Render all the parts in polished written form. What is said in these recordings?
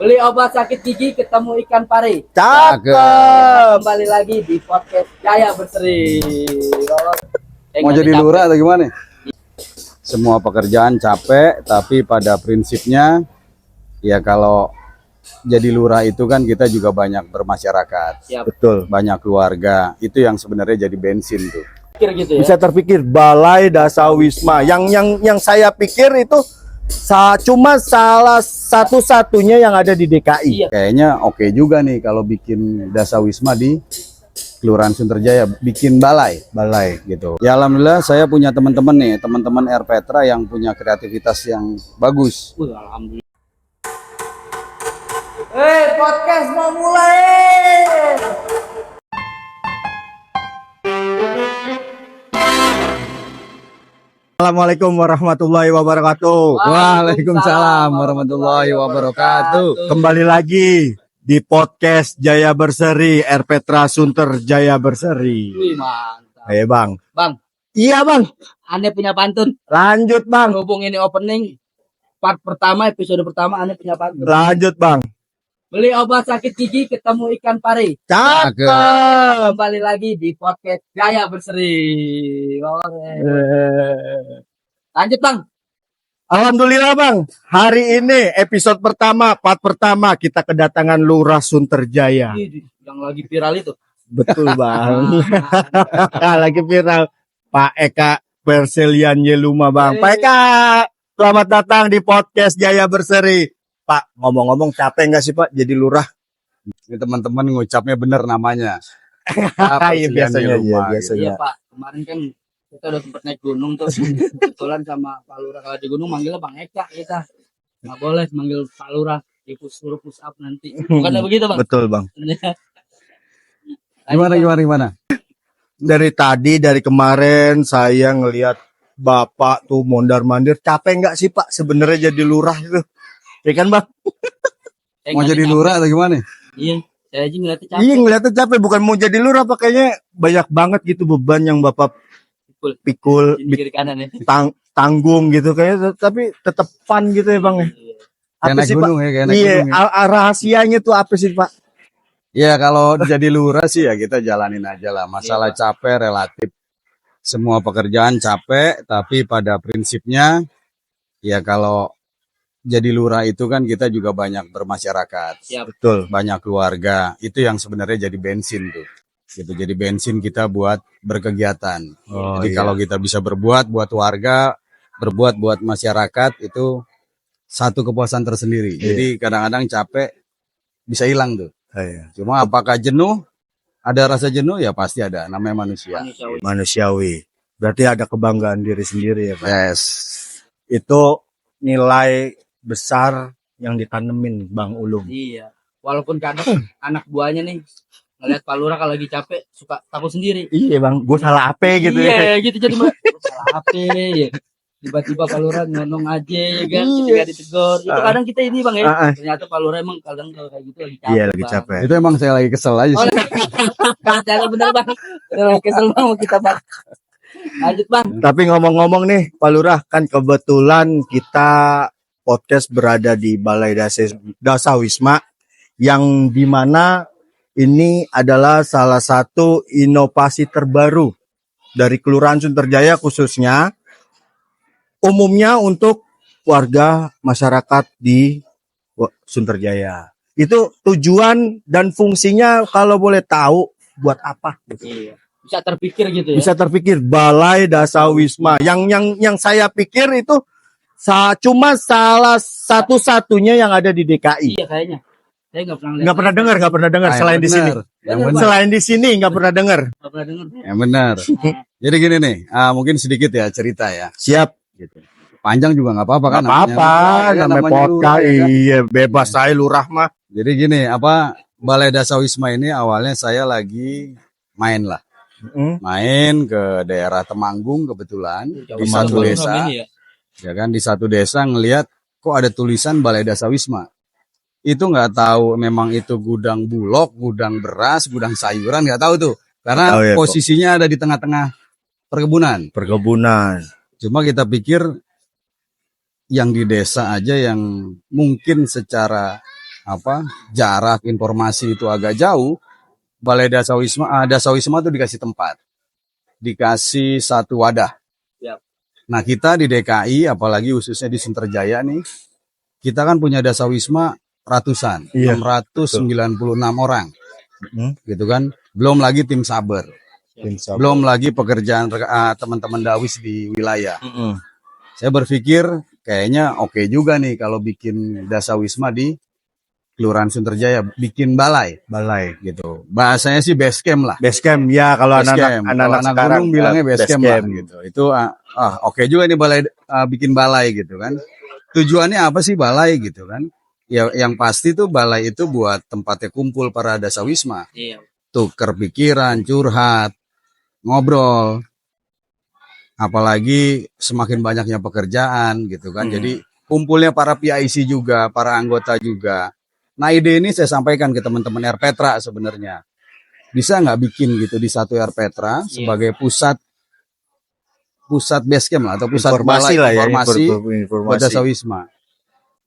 Beli obat sakit gigi ketemu ikan pari. Cakep. Kembali lagi di podcast Jaya Berseri. Mau jadi lurah atau gimana? Semua pekerjaan capek, tapi pada prinsipnya ya kalau jadi lurah itu kan kita juga banyak bermasyarakat. Ya, Betul. Banyak keluarga. Itu yang sebenarnya jadi bensin tuh. pikir gitu ya. Bisa terpikir Balai Dasawisma. Yang saya pikir itu cuma salah satu-satunya yang ada di DKI. Iya. Kayaknya oke juga nih kalau bikin Dasawisma di Kelurahan Sunterjaya, bikin balai gitu. Ya alhamdulillah saya punya teman-teman nih, teman-teman R Petra yang punya kreativitas yang bagus. Alhamdulillah. Podcast mau mulai. Assalamualaikum warahmatullahi wabarakatuh. Waalaikumsalam warahmatullahi wabarakatuh. Kembali lagi di podcast Jaya Berseri, R Petra Sunter Jaya Berseri. Wih, mantap. Ayo Bang. Bang, Iya Bang. Ane punya pantun. Lanjut Bang. Hubung ini opening part pertama, episode pertama Ane punya pantun. Lanjut Bang. Beli obat sakit gigi ketemu ikan pari. Cakep. Kembali lagi di podcast Jaya Berseri. Lanjut Bang. Alhamdulillah Bang. Hari ini episode pertama, part pertama kita kedatangan Lurah Sunterjaya. Yang lagi viral itu. Betul Bang. Lagi viral Pak Eka Perselian Yeluma Bang. Pak Eka, selamat datang di podcast Jaya Berseri. Pak, ngomong-ngomong capek nggak sih Pak jadi lurah? Ini teman-teman ngucapnya bener namanya. Iya biasanya Perselian Yeluma, biasanya. Iya Pak, kemarin kan kita udah sempet naik gunung tuh. Kebetulan sama Pak Lurah, kalau di gunung manggilnya Bang Eka kita. Nggak boleh manggil Pak Lurah, suruh push up nanti. Bukannya begitu Bang? Betul Bang. Gimana? Dari kemarin saya ngelihat Bapak tuh mondar-mandir. Capek nggak sih Pak sebenarnya jadi lurah itu? Ya kan Bang? Mau jadi lurah atau gimana? Iya, saya aja ngeliatnya capek. Iya ngeliatnya capek, bukan mau jadi lurah Pak, kayaknya banyak banget gitu beban yang Bapak pikul, Di kiri kanan ya. tanggung gitu kayaknya, tapi tetap fun gitu ya Bang. Kayak naik gunung ya, kayak naik Iya, gunung ya. rahasianya tuh apa sih Pak? Ya kalau jadi lurah sih ya kita jalanin aja lah. Masalah capek relatif. Semua pekerjaan capek, tapi pada prinsipnya ya kalau jadi lurah itu kan kita juga banyak bermasyarakat. Siap. Betul. Banyak keluarga. Itu yang sebenarnya jadi bensin tuh. Gitu. Jadi bensin kita buat berkegiatan. Oh, Jadi iya. kalau kita bisa berbuat buat warga, berbuat buat masyarakat itu satu kepuasan tersendiri. Iya. Jadi kadang-kadang capek bisa hilang tuh. Iya. Cuma apakah jenuh? Ada rasa jenuh ya pasti ada. Namanya manusia. Manusiawi. Berarti ada kebanggaan diri sendiri ya Pak. Yes. Itu nilai besar yang ditanemin Bang Ulum. Iya. Walaupun kadang anak buahnya nih ngeliat Pak Lurah kalau lagi capek suka takut sendiri. Iya Bang, gue salah apa gitu Iya, ya. gitu jadi mah salah apa ya. Tiba-tiba Pak Lurah ngomong aja ya kan, Iya. ketika ditegur. Itu kadang kita ini Bang ya. Ah. Ternyata Pak Lurah emang kadang kalau kayak gitu lagi capek. Iya lagi Bang. capek. Itu emang saya lagi kesel aja Oh, sih. jangan bener Bang. Kesel banget kita Bang. Lanjut Bang. Tapi ngomong-ngomong nih Pak Lurah, kan kebetulan kita podcast berada di Balai Dasawisma yang dimana ini adalah salah satu inovasi terbaru dari Kelurahan Sunterjaya khususnya umumnya untuk warga masyarakat di Sunterjaya. Itu tujuan dan fungsinya kalau boleh tahu buat apa gitu. Iya. Bisa terpikir gitu ya. Bisa terpikir Balai Dasawisma. Yang saya pikir itu cuma salah satu-satunya yang ada di DKI. Iya kayaknya. Saya nggak pernah lihat. Nggak pernah dengar Ah, selain yang di sini. benar. Yang benar. Selain di sini nggak pernah dengar. Nggak pernah dengar. Yang benar. Jadi gini nih, mungkin sedikit ya cerita ya. Siap. Gitu. Panjang juga nggak apa-apa kan? Nggak apa-apa. Namanya podcast. lurah, ya kan? Iya, bebas saya lurah mah. Jadi gini, Balai Dasawisma ini awalnya saya lagi main lah. Main ke daerah Temanggung kebetulan di satu Temanggung. desa. Ini ya. Ya kan di satu desa ngelihat kok ada tulisan Balai Dasawisma. Itu nggak tahu memang itu gudang bulog, gudang beras, gudang sayuran, nggak tahu tuh. Karena Tahu ya, posisinya ada di tengah-tengah perkebunan. Perkebunan. Cuma kita pikir yang di desa aja yang mungkin secara jarak informasi itu agak jauh, Balai Dasawisma itu dikasih tempat, dikasih satu wadah. Siap. Nah kita di DKI, apalagi khususnya di Sunterjaya nih, kita kan punya Dasawisma ratusan, Iya, 696 orang, Hmm. gitu kan. Belum lagi tim saber, belum lagi pekerjaan teman-teman Dawis di wilayah. Mm-mm. Saya berpikir kayaknya oke juga nih kalau bikin Dasawisma di Kelurahan Sunterjaya, bikin balai gitu. Bahasanya sih base camp lah. Base camp ya, kalau Base anak-anak camp. Kalau anak-anak anak sekarang gunung bilangnya base camp lah, camp. gitu. Itu oke juga nih balai, bikin balai gitu kan. Tujuannya apa sih balai gitu kan? Ya yang pasti tuh balai itu buat tempatnya kumpul para Dasawisma. Iya. Tuker pikiran, curhat, ngobrol. Apalagi semakin banyaknya pekerjaan gitu kan. Jadi kumpulnya para PIC juga, para anggota juga. Nah ide ini saya sampaikan ke teman-teman RPetra sebenarnya. Bisa nggak bikin gitu di satu RPetra sebagai pusat base camp lah, atau pusat Informasi balai lah ya, informasi buat informasi. Dasawisma.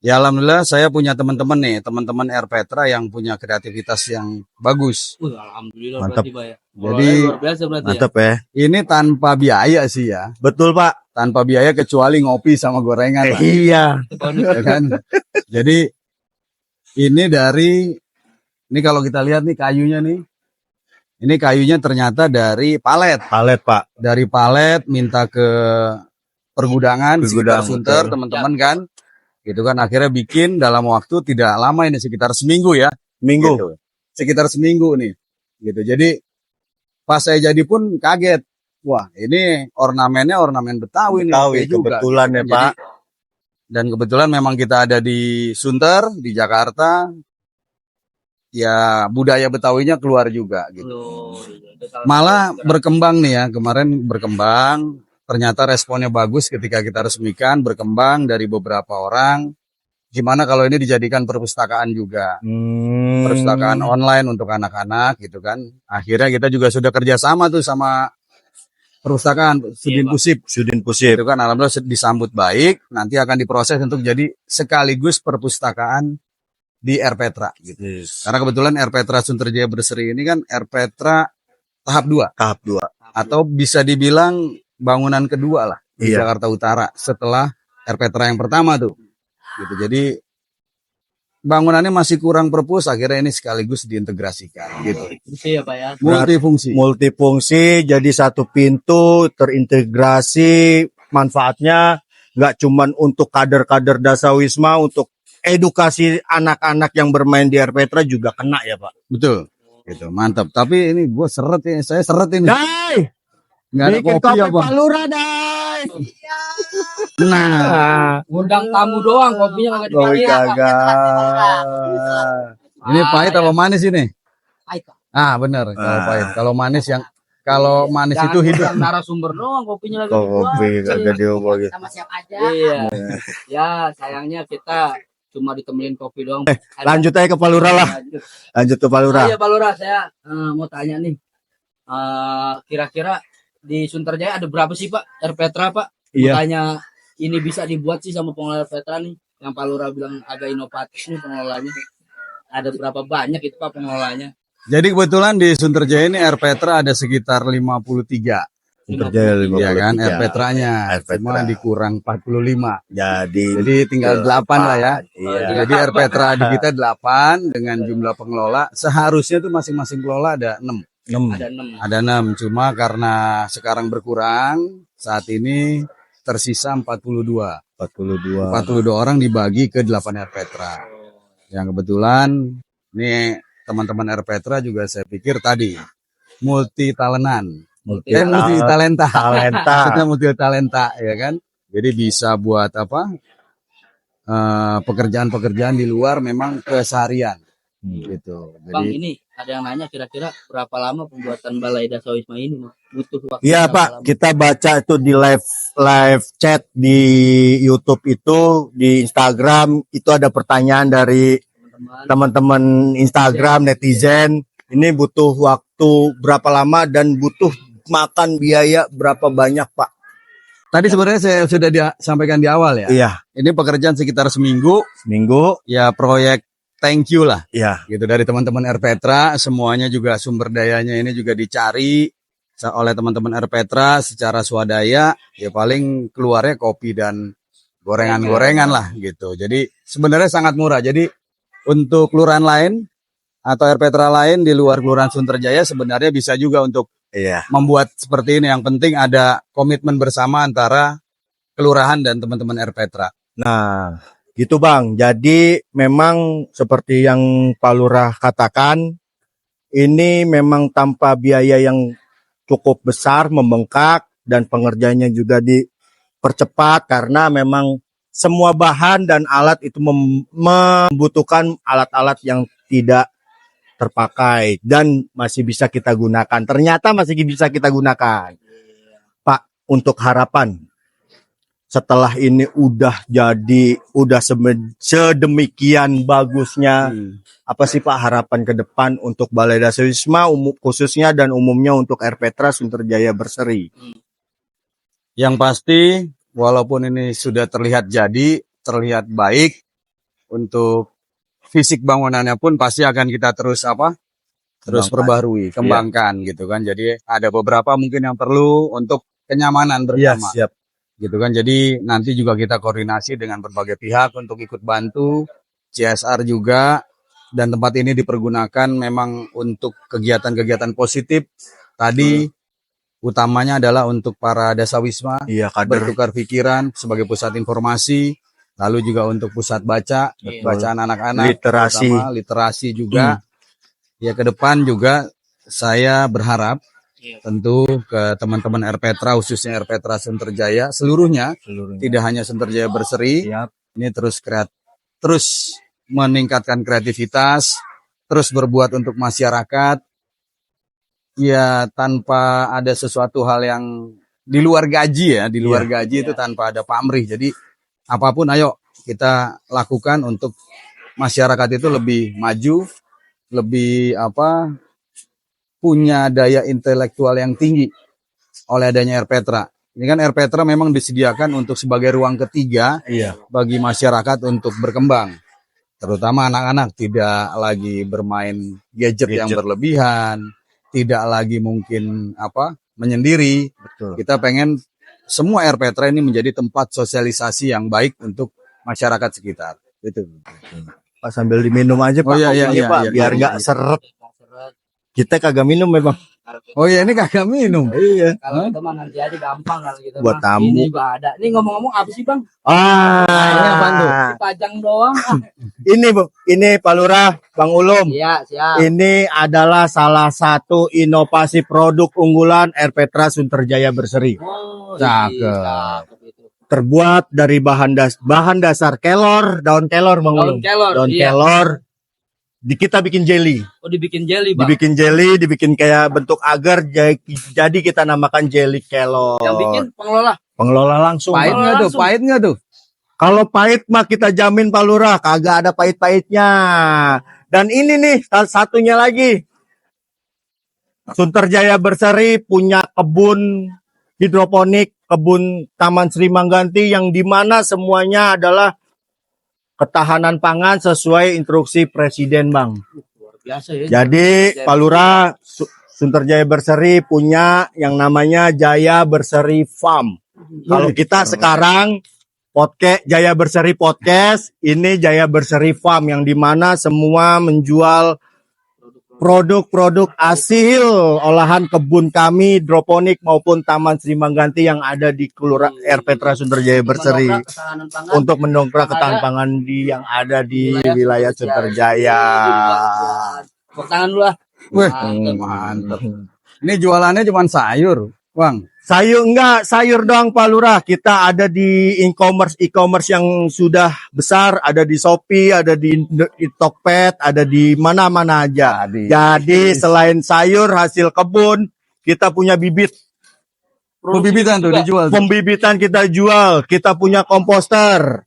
Ya alhamdulillah saya punya teman-teman nih, teman-teman RPetra yang punya kreativitas yang bagus. Alhamdulillah Mantap. berarti Pak ya. Jadi, Luar biasa berarti Mantap ya. Ini tanpa biaya sih ya. Betul Pak. Tanpa biaya kecuali ngopi sama gorengan lah. Iya. Ya kan? Jadi ini kalau kita lihat nih kayunya nih. Ini kayunya ternyata dari palet. Palet Pak. Dari palet minta ke pergudangan sekitar Pergudang, Sunter, betul. teman-teman kan. Gitu kan akhirnya bikin dalam waktu tidak lama ini, sekitar seminggu ya. Minggu. Gitu. Sekitar seminggu nih. Gitu. Jadi pas saya jadi pun kaget. Wah, ini ornamen Betawi nih. Tahu oke juga. kebetulan ya Jadi, Pak. dan kebetulan memang kita ada di Sunter, di Jakarta. Ya budaya Betawinya keluar juga gitu. Loh, itu salah Malah satu berkembang nih ya, kemarin berkembang. Ternyata responnya bagus ketika kita resmikan, berkembang dari beberapa orang. Gimana kalau ini dijadikan perpustakaan juga. Perpustakaan online untuk anak-anak gitu kan. Akhirnya kita juga sudah kerjasama tuh sama perpustakaan Sudin Pak. Pusip. Sudin Pusip. Itu kan alhamdulillah disambut baik. Nanti akan diproses untuk jadi sekaligus perpustakaan di RPetra gitu. Yes. Karena kebetulan RPetra Sunterjaya Berseri ini kan RPetra tahap 2 Tahap 2. atau bisa dibilang bangunan kedua lah di Iya. Jakarta Utara setelah RPetra yang pertama tuh. Gitu. Jadi bangunannya masih kurang perpus, akhirnya ini sekaligus diintegrasikan gitu. Iya Pak ya. Multifungsi. Multifungsi, jadi satu pintu, terintegrasi, manfaatnya nggak cuman untuk kader-kader Dasawisma, untuk edukasi anak-anak yang bermain di RPetra juga kena ya Pak. Betul. Gitu, mantap. Tapi ini gue seret ini, saya seret ini. Dai, Nggak ada bikin kopi apa? Pak Lurah Dai. Nah, Ngundang tamu doang, kopinya kagak Kopi dipakai. kagak. ini pahit apa manis ini? Pahit, Pak. Ah, benar. Kalau Ah. pahit. Kalau manis Jangan itu hidup. ngundang narasumber doang, kopinya lagi Kopi kagak diobongin. sama siap aja. Iya. Ya, sayangnya kita cuma ditemenin kopi doang. Lanjut aja ke Pak Lurah lah. Lanjut ke Pak Lurah. Iya Pak Lurah, saya mau tanya nih. Kira-kira di Sunterjaya ada berapa sih Pak RPetra Pak? Iya. Makanya ini bisa dibuat sih sama pengelola RPetra nih. Yang Pak Lurah bilang agak inovatif nih pengelolanya. Ada berapa banyak itu Pak pengelolanya? Jadi kebetulan di Sunterjaya ini RPetra ada sekitar 53. Sunterjaya Iya kan 53. RPetranya. RPetra. Cuma dikurang 45. Jadi Tinggal 8 lah ya. Iya. Jadi RPetra di kita 8 dengan jumlah pengelola. Seharusnya tuh masing-masing pengelola ada 6. 6. Ada 6. Ada 6. Cuma karena sekarang berkurang, saat ini tersisa 42. 42 orang dibagi ke 8 RPetra. Yang kebetulan ini teman-teman RPetra juga saya pikir tadi multi talentan. Multi talenta. Talenta. Maksudnya multi talenta ya kan. Jadi bisa buat apa? Pekerjaan-pekerjaan di luar memang keseharian gitu. Bang, Jadi ini ada yang nanya kira-kira berapa lama pembuatan Balai Dasawisma ini butuh waktu? Iya berapa Pak, lama? kita baca itu di live chat di YouTube itu, di Instagram itu ada pertanyaan dari Teman-teman. teman-teman Instagram netizen. Ini butuh waktu berapa lama dan butuh makan biaya berapa banyak Pak? tadi sebenarnya saya sudah sampaikan di awal ya. Iya, Ini pekerjaan sekitar seminggu. seminggu. Ya proyek thank you lah Ya, gitu dari teman-teman Erpetra. Semuanya juga sumber dayanya ini juga dicari oleh teman-teman Erpetra secara swadaya. Ya paling keluarnya kopi dan gorengan-gorengan lah gitu. Jadi sebenarnya sangat murah. Jadi untuk kelurahan lain atau Erpetra lain di luar Kelurahan Sunterjaya sebenarnya bisa juga untuk iya. membuat seperti ini. Yang penting ada komitmen bersama antara kelurahan dan teman-teman Erpetra. Nah, gitu Bang. Jadi memang seperti yang Pak Lurah katakan, ini memang tanpa biaya yang cukup besar, membengkak, dan pengerjaannya juga dipercepat karena memang semua bahan dan alat itu membutuhkan alat-alat yang tidak terpakai dan masih bisa kita gunakan. Ternyata masih bisa kita gunakan. Pak, untuk harapan setelah ini udah jadi, udah sedemikian bagusnya, apa sih Pak harapan ke depan untuk Balai Dasa Wisma khususnya dan umumnya untuk Erpetra Sunterjaya Berseri? Yang pasti, walaupun ini sudah terlihat jadi, terlihat baik, untuk fisik bangunannya pun pasti akan kita terus terus perbaharui, kembangkan gitu kan. Jadi ada beberapa mungkin yang perlu untuk kenyamanan Iya, bersama. siap. Gitu kan. Jadi nanti juga kita koordinasi dengan berbagai pihak untuk ikut bantu, CSR juga, dan tempat ini dipergunakan memang untuk kegiatan-kegiatan positif. Tadi utamanya adalah untuk para dasawisma Iya, kader. bertukar pikiran sebagai pusat informasi, lalu juga untuk pusat baca, bacaan anak-anak, Literasi. terutama literasi juga. Ya ke depan juga saya berharap tentu ke teman-teman Erpetra, khususnya Erpetra Sunterjaya seluruhnya, tidak hanya Sunterjaya Berseri, Siap. ini terus meningkatkan kreativitas, terus berbuat untuk masyarakat, ya tanpa ada sesuatu hal yang di luar gaji ya, di luar gaji itu tanpa ada pamrih. Jadi apapun ayo kita lakukan untuk masyarakat itu lebih maju, lebih punya daya intelektual yang tinggi oleh adanya Erpetra. Ini kan Erpetra memang disediakan untuk sebagai ruang ketiga bagi masyarakat untuk berkembang. Terutama anak-anak tidak lagi bermain gadget yang berlebihan, tidak lagi mungkin menyendiri. Betul. Kita pengen semua Erpetra ini menjadi tempat sosialisasi yang baik untuk masyarakat sekitar. Itu. Pak sambil diminum aja Pak. iya, Pak, biar nggak seret. Kita kagak minum memang. Oh iya, ini kagak minum. Iya. Kalau itu mah nanti aja gampang kalau gitu. Buat mah. tamu. Ini juga ada. Ini ngomong-ngomong apa sih Bang? Ini apaan tuh? Dipajang doang. Ini Bu, ini Pak Lurah, Bang Ulum. Iya, siap. Ini adalah salah satu inovasi produk unggulan Erpetra Sunterjaya Berseri. Oh, Cakep. Terbuat dari bahan dasar kelor, daun kelor Bang Daun Ulum. kelor. Daun Iya. kelor. Kita bikin jelly. Oh, dibikin jelly Bang. Dibikin jelly, dibikin kayak bentuk agar, jadi kita namakan jelly kelor. Yang bikin pengelola. Pengelola langsung. Pahit Bang. nggak tuh? Langsung. Pahit nggak tuh? Kalau pahit mah kita jamin Pak Lurah, kagak ada pahit-pahitnya. Dan ini nih salah satunya lagi. Sunterjaya Berseri punya kebun hidroponik, kebun Taman Sri Mangganti yang dimana semuanya adalah ketahanan pangan sesuai instruksi Presiden, Bang. Luar biasa ya. Jadi Pak Lurah, Sunterjaya Berseri punya yang namanya Jaya Berseri Farm. Kalau kita sekarang Jaya Berseri Podcast, ini Jaya Berseri Farm yang dimana semua menjual produk-produk hasil olahan kebun kami, hidroponik maupun Taman Sri Mangganti yang ada di Kelurahan Erpetra Sunterjaya Berseri untuk mendongkrak ketahanan pangan yang ada di wilayah Sunterjaya. Tepuk tangan dulu lah. Wih, mantep. Ini jualannya cuma sayur, Bang. Sayur doang Pak Lurah. Kita ada di e-commerce yang sudah besar, ada di Shopee, ada di Tokped, ada di mana-mana aja. Jadi selain sayur hasil kebun, kita punya bibit. Pembibitan tuh dijual. Pembibitan kita jual, kita punya komposter.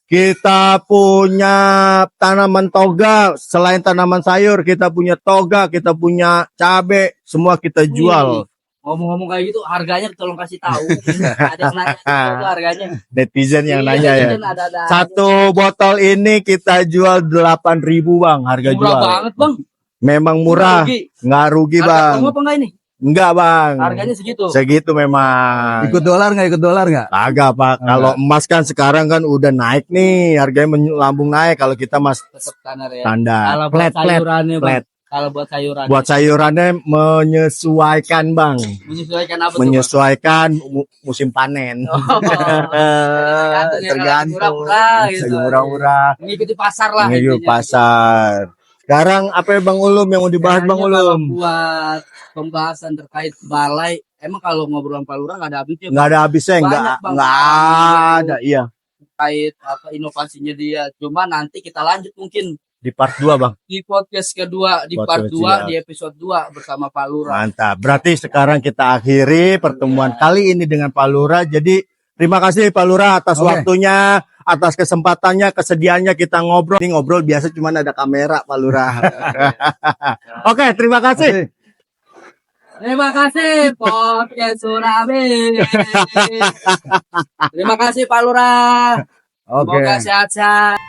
Kita punya tanaman toga, selain tanaman sayur, kita punya toga, kita punya cabe, semua kita jual. Ngomong-ngomong kayak gitu, harganya tolong kasih tahu. Ada yang nanya itu harganya. Netizen yang Iya, nanya ya. netizen ada. Satu botol ini kita jual 8.000 bang, harga Murah jual. banget bang. Memang murah, Rugi. nggak rugi Harga bang. promo apa enggak ini? Enggak bang. Harganya segitu. Segitu memang. Ikut dolar nggak? Agak pak. Kalau emas kan sekarang kan udah naik nih, harganya lambung naik. Kalau kita mas Tetap standar ya. standar. Kalau buat Flat, flat, sayurannya bang. flat. Kalau buat sayuran. Buat sayurannya menyesuaikan bang. Menyesuaikan apa tuh? Bang? Menyesuaikan musim panen. Oh, Tergantung. murah-murah gitu. Murah-murah. Mengikuti pasar lah. Menuju intinya. pasar. Sekarang apa ya Bang Ulum yang mau dibahas Bang Kayaknya kalau Ulum? buat pembahasan terkait balai, emang kalau ngobrol sama Pak Lurah nggak ada habisnya. Nggak ada habisnya, Banyak, Bang. nggak ada, iya. Terkait apa inovasinya dia. Cuma nanti kita lanjut mungkin Di part 2 Bang. di podcast kedua, di Podcast part 2, kedua. di episode 2 bersama Pak Lurah. Mantap. Berarti sekarang kita akhiri pertemuan kali ini dengan Pak Lurah. Jadi terima kasih Pak Lurah atas Oke. waktunya, atas kesempatannya, kesediaannya kita ngobrol. Ini ngobrol biasa cuman ada kamera Pak Lurah. Oke, terima kasih. Terima kasih podcast Tsunami. Terima kasih Pak Lurah. Oke. Semoga sehat-sehat.